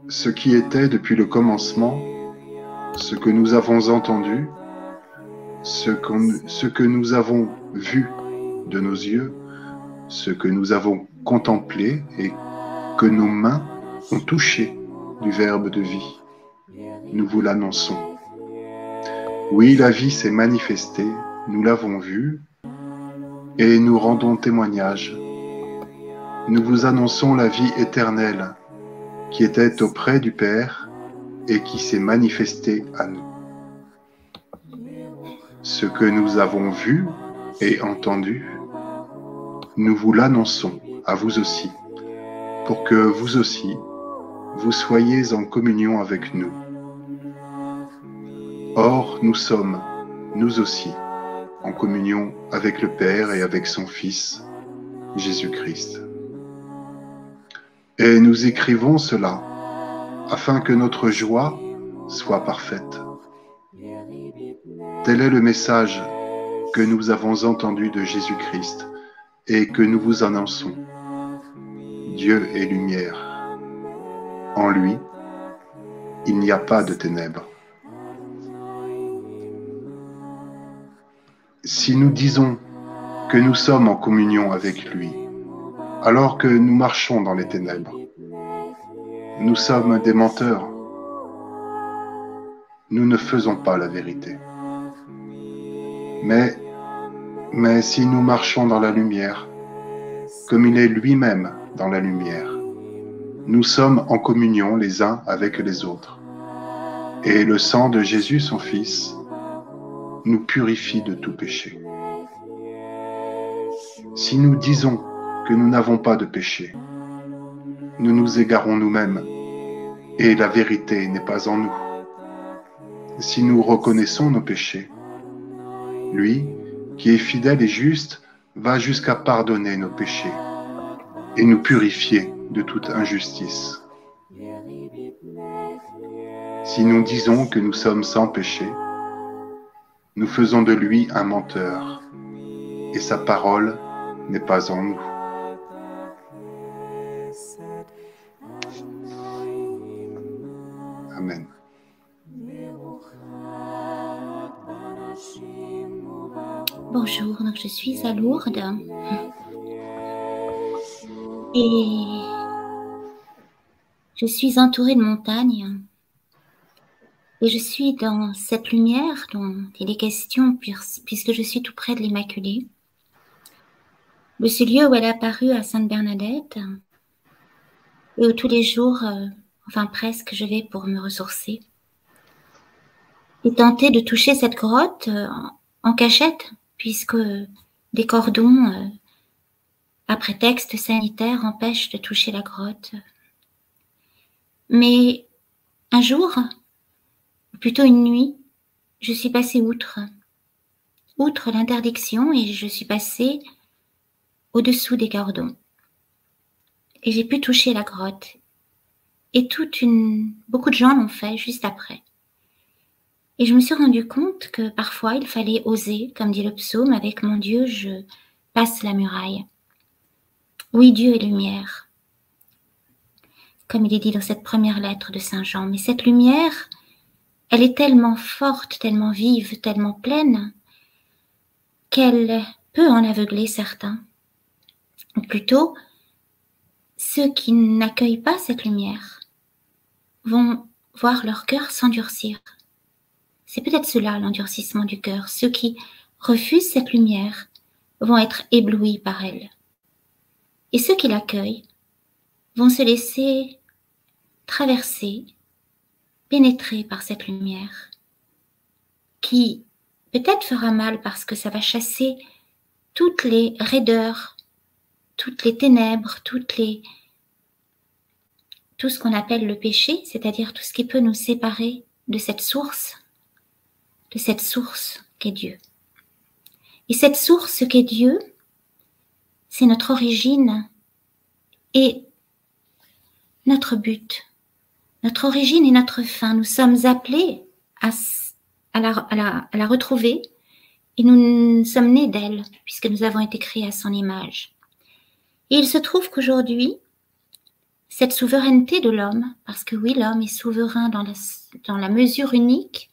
ce qui était depuis le commencement, ce que nous avons entendu, ce que nous avons vu de nos yeux, ce que nous avons contemplé et que nos mains ont touché du Verbe de vie. Nous vous l'annonçons. Oui, la vie s'est manifestée, nous l'avons vue, et nous rendons témoignage. Nous vous annonçons la vie éternelle qui était auprès du Père et qui s'est manifestée à nous. Ce que nous avons vu et entendu, nous vous l'annonçons à vous aussi, pour que vous aussi, vous soyez en communion avec nous. Or, nous sommes, nous aussi, en communion avec le Père et avec son Fils, Jésus-Christ. Et nous écrivons cela afin que notre joie soit parfaite. Tel est le message que nous avons entendu de Jésus-Christ et que nous vous annonçons. Dieu est lumière. En lui, il n'y a pas de ténèbres. Si nous disons que nous sommes en communion avec lui, alors que nous marchons dans les ténèbres, nous sommes des menteurs. Nous ne faisons pas la vérité. Mais si nous marchons dans la lumière, comme il est lui-même dans la lumière, nous sommes en communion les uns avec les autres. Et le sang de Jésus, son Fils, nous purifie de tout péché. Si nous disons que nous n'avons pas de péché, nous nous égarons nous-mêmes et la vérité n'est pas en nous. Si nous reconnaissons nos péchés, lui, qui est fidèle et juste, va jusqu'à pardonner nos péchés et nous purifier de toute injustice. Si nous disons que nous sommes sans péché, nous faisons de lui un menteur et sa parole n'est pas en nous. Amen. Bonjour, donc je suis à Lourdes et je suis entourée de montagnes et je suis dans cette lumière dont il est question puisque je suis tout près de l'Immaculée, de ce lieu où elle est apparue à Sainte-Bernadette et où tous les jours, enfin presque, je vais pour me ressourcer et tenter de toucher cette grotte en cachette puisque des cordons à prétexte sanitaire empêchent de toucher la grotte. Mais un jour, ou plutôt une nuit, je suis passée outre l'interdiction et je suis passée au-dessous des cordons. Et j'ai pu toucher la grotte. Et beaucoup de gens l'ont fait juste après. Et je me suis rendu compte que parfois il fallait oser, comme dit le psaume, avec mon Dieu, je passe la muraille. Oui, Dieu est lumière, comme il est dit dans cette première lettre de Saint Jean. Mais cette lumière, elle est tellement forte, tellement vive, tellement pleine, qu'elle peut en aveugler certains. Ou plutôt, ceux qui n'accueillent pas cette lumière vont voir leur cœur s'endurcir. C'est peut-être cela, l'endurcissement du cœur. Ceux qui refusent cette lumière vont être éblouis par elle. Et ceux qui l'accueillent vont se laisser traverser, pénétrer par cette lumière, qui peut-être fera mal parce que ça va chasser toutes les raideurs, toutes les ténèbres, tout ce qu'on appelle le péché, c'est-à-dire tout ce qui peut nous séparer de cette source qu'est Dieu. Et cette source qu'est Dieu, c'est notre origine et notre but. Notre origine et notre fin. Nous sommes appelés à la retrouver et nous sommes nés d'elle puisque nous avons été créés à son image. Et il se trouve qu'aujourd'hui, cette souveraineté de l'homme, parce que oui, l'homme est souverain dans la mesure unique,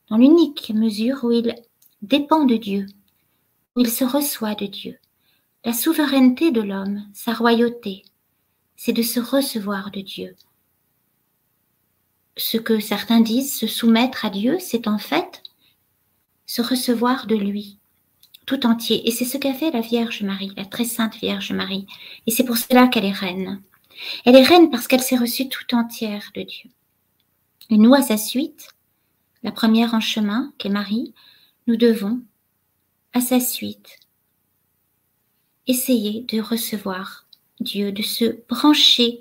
dans l'unique mesure où il dépend de Dieu, où il se reçoit de Dieu. La souveraineté de l'homme, sa royauté, c'est de se recevoir de Dieu. Ce que certains disent, se soumettre à Dieu, c'est en fait se recevoir de lui, tout entier. Et c'est ce qu'a fait la Vierge Marie, la très sainte Vierge Marie. Et c'est pour cela qu'elle est reine. Elle est reine parce qu'elle s'est reçue tout entière de Dieu. Et nous, à sa suite, la première en chemin, qui est Marie, nous devons, à sa suite, essayer de recevoir Dieu, de se brancher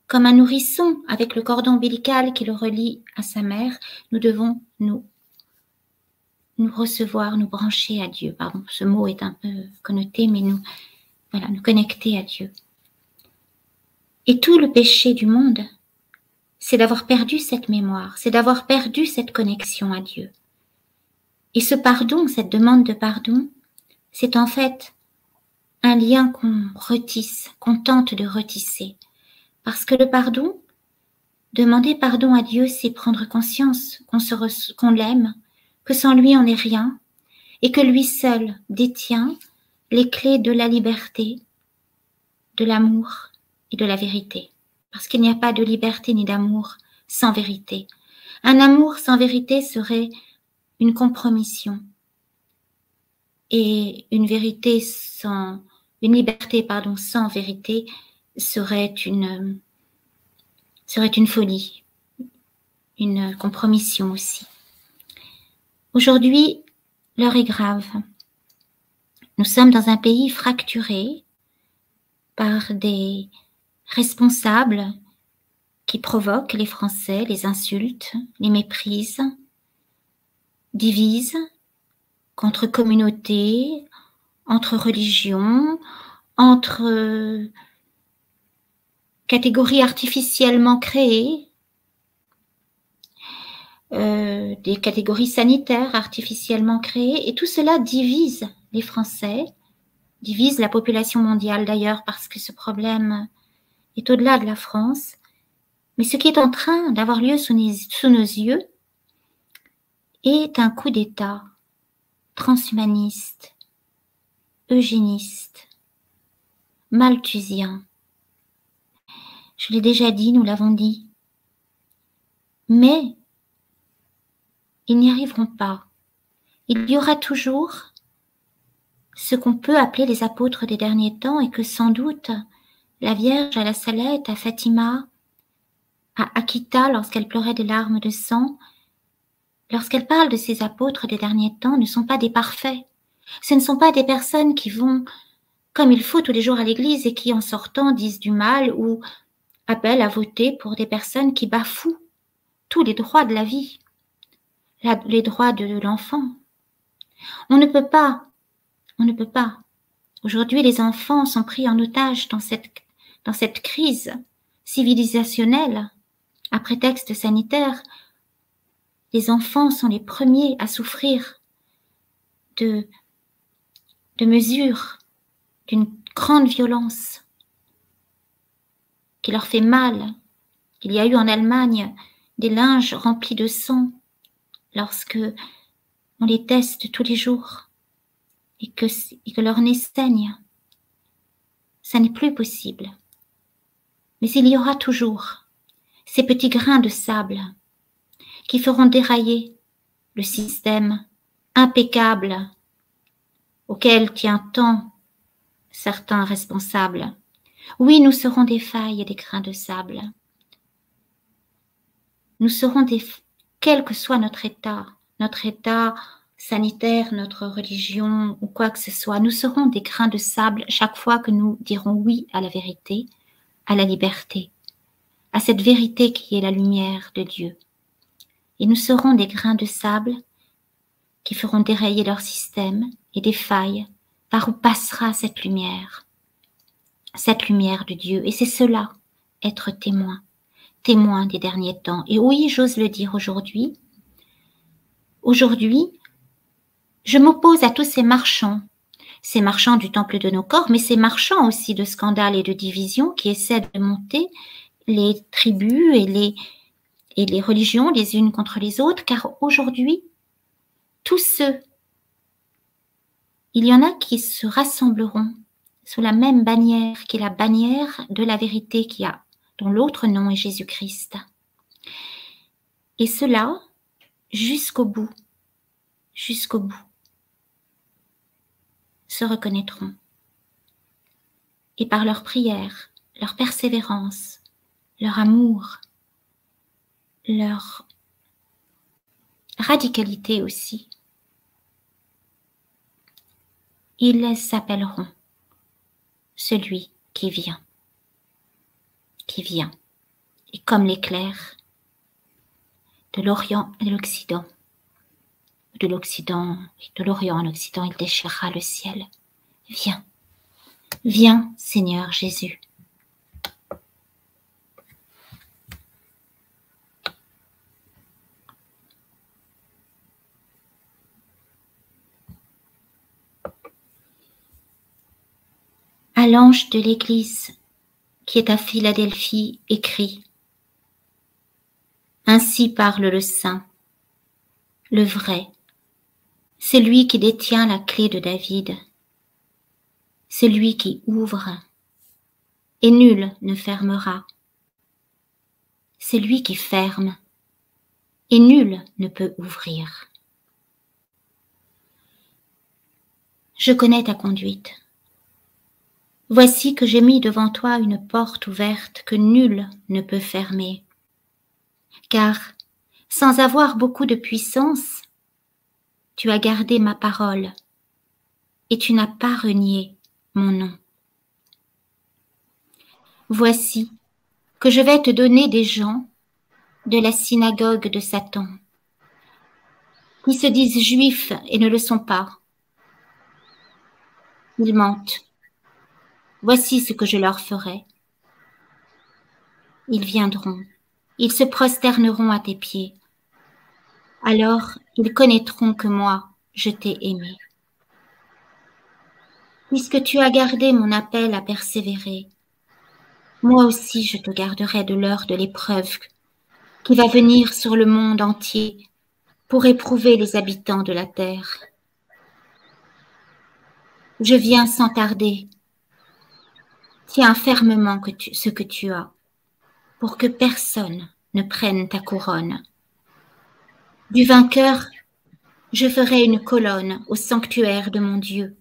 comme un nourrisson avec le cordon ombilical qui le relie à sa mère. Nous devons nous recevoir, nous brancher à Dieu. Pardon, ce mot est un peu connoté, mais nous connecter à Dieu. Et tout le péché du monde, c'est d'avoir perdu cette mémoire, c'est d'avoir perdu cette connexion à Dieu. Et ce pardon, cette demande de pardon, c'est en fait un lien qu'on retisse, qu'on tente de retisser. Parce que le pardon, demander pardon à Dieu, c'est prendre conscience qu'on l'aime, que sans lui on n'est rien, et que lui seul détient les clés de la liberté, de l'amour et de la vérité. Parce qu'il n'y a pas de liberté ni d'amour sans vérité. Un amour sans vérité serait une compromission. Et une liberté sans vérité serait une folie, une compromission aussi. Aujourd'hui, l'heure est grave. Nous sommes dans un pays fracturé par des responsables qui provoquent les Français, les insultent, les méprisent, divisent contre communautés, entre religions, entre catégories artificiellement créées, des catégories sanitaires artificiellement créées, et tout cela divise les Français, divise la population mondiale d'ailleurs, parce que ce problème est au-delà de la France. Mais ce qui est en train d'avoir lieu sous nos yeux est un coup d'État transhumaniste, eugéniste, malthusien. Je l'ai déjà dit, nous l'avons dit. Mais ils n'y arriveront pas. Il y aura toujours ce qu'on peut appeler les apôtres des derniers temps, et que sans doute la Vierge à la Salette, à Fatima, à Akita, lorsqu'elle pleurait des larmes de sang, lorsqu'elle parle de ces apôtres des derniers temps, ne sont pas des parfaits. Ce ne sont pas des personnes qui vont comme il faut tous les jours à l'église et qui, en sortant, disent du mal ou appellent à voter pour des personnes qui bafouent tous les droits de la vie, les droits de l'enfant. On ne peut pas. Aujourd'hui, les enfants sont pris en otage dans cette crise civilisationnelle à prétexte sanitaire. Les enfants sont les premiers à souffrir de mesures d'une grande violence qui leur fait mal. Il y a eu en Allemagne des linges remplis de sang lorsque on les teste tous les jours et que leur nez saigne. Ça n'est plus possible. Mais il y aura toujours ces petits grains de sable qui feront dérailler le système impeccable auquel tient tant certains responsables. Oui, nous serons des failles et des grains de sable. Nous serons quel que soit notre état sanitaire, notre religion ou quoi que ce soit, nous serons des grains de sable chaque fois que nous dirons oui à la vérité, à la liberté, à cette vérité qui est la lumière de Dieu. Et nous serons des grains de sable qui feront dérailler leur système et des failles par où passera cette lumière de Dieu. Et c'est cela, être témoin des derniers temps. Et oui, j'ose le dire aujourd'hui, je m'oppose à tous ces marchands du temple de nos corps, mais ces marchands aussi de scandales et de divisions qui essaient de monter les tribus et les religions les unes contre les autres, car aujourd'hui, tous ceux, il y en a qui se rassembleront sous la même bannière qui est la bannière de la vérité dont l'autre nom est Jésus-Christ. Et cela, jusqu'au bout, se reconnaîtront. Et par leur prière, leur persévérance, leur amour, leur radicalité aussi, ils s'appelleront celui qui vient, et comme l'éclair de l'Orient et de l'Occident, de l'Occident et de l'Orient en Occident, il déchirera le ciel. Viens, viens Seigneur Jésus. À l'ange de l'Église qui est à Philadelphie, écrit: Ainsi parle le Saint, le vrai, celui qui détient la clé de David, celui qui ouvre, et nul ne fermera, celui qui ferme, et nul ne peut ouvrir. Je connais ta conduite. Voici que j'ai mis devant toi une porte ouverte que nul ne peut fermer. Car, sans avoir beaucoup de puissance, tu as gardé ma parole et tu n'as pas renié mon nom. Voici que je vais te donner des gens de la synagogue de Satan, qui se disent juifs et ne le sont pas. Ils mentent. Voici ce que je leur ferai. Ils viendront, ils se prosterneront à tes pieds. Alors ils connaîtront que moi, je t'ai aimé. Puisque tu as gardé mon appel à persévérer, moi aussi je te garderai de l'heure de l'épreuve qui va venir sur le monde entier pour éprouver les habitants de la terre. Je viens sans tarder. Tiens fermement ce que tu as, pour que personne ne prenne ta couronne. Du vainqueur, je ferai une colonne au sanctuaire de mon Dieu.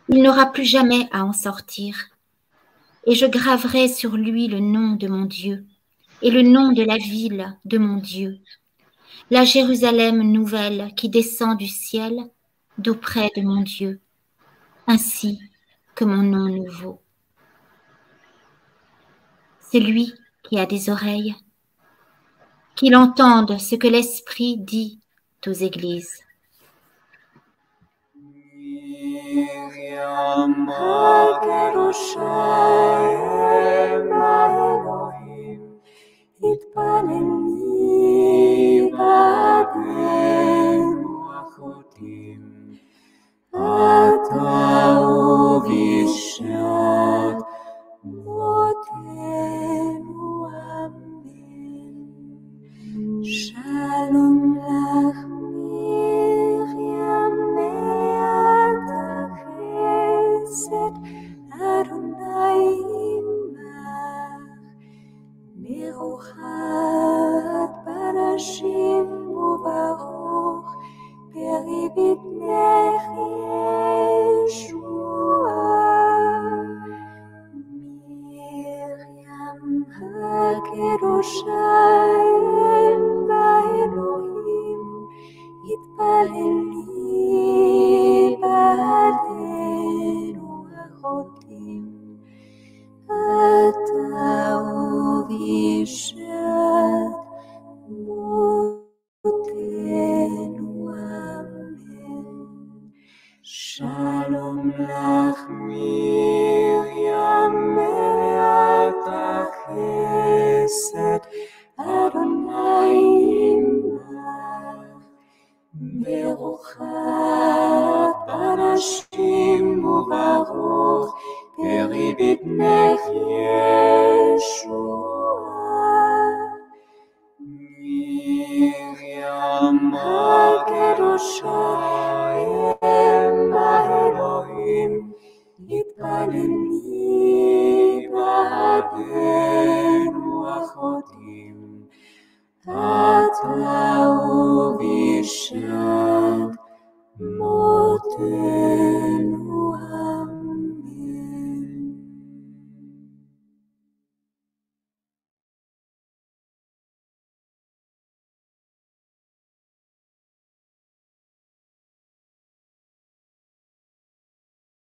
Il n'aura plus jamais à en sortir, et je graverai sur lui le nom de mon Dieu et le nom de la ville de mon Dieu, la Jérusalem nouvelle qui descend du ciel d'auprès de mon Dieu, ainsi que mon nom nouveau. C'est lui qui a des oreilles, qu'il entende ce que l'Esprit dit aux églises. Shalom lach Miriam me'at ha'chesed Adonai imach Meruchat barashim u'baruch Peri b'tnech Yeshua Miriam ha'kedosha התפללי בעדנו החוטאים, אתה ובשעת מותנו אמן. שלום לך מרים מלאת החסד, אדוני ברוכת בנשים וברוך ברבתך ישוע. מרים הקדושה אם האלוהים התפללי בעדנו החוטאים. את אהובי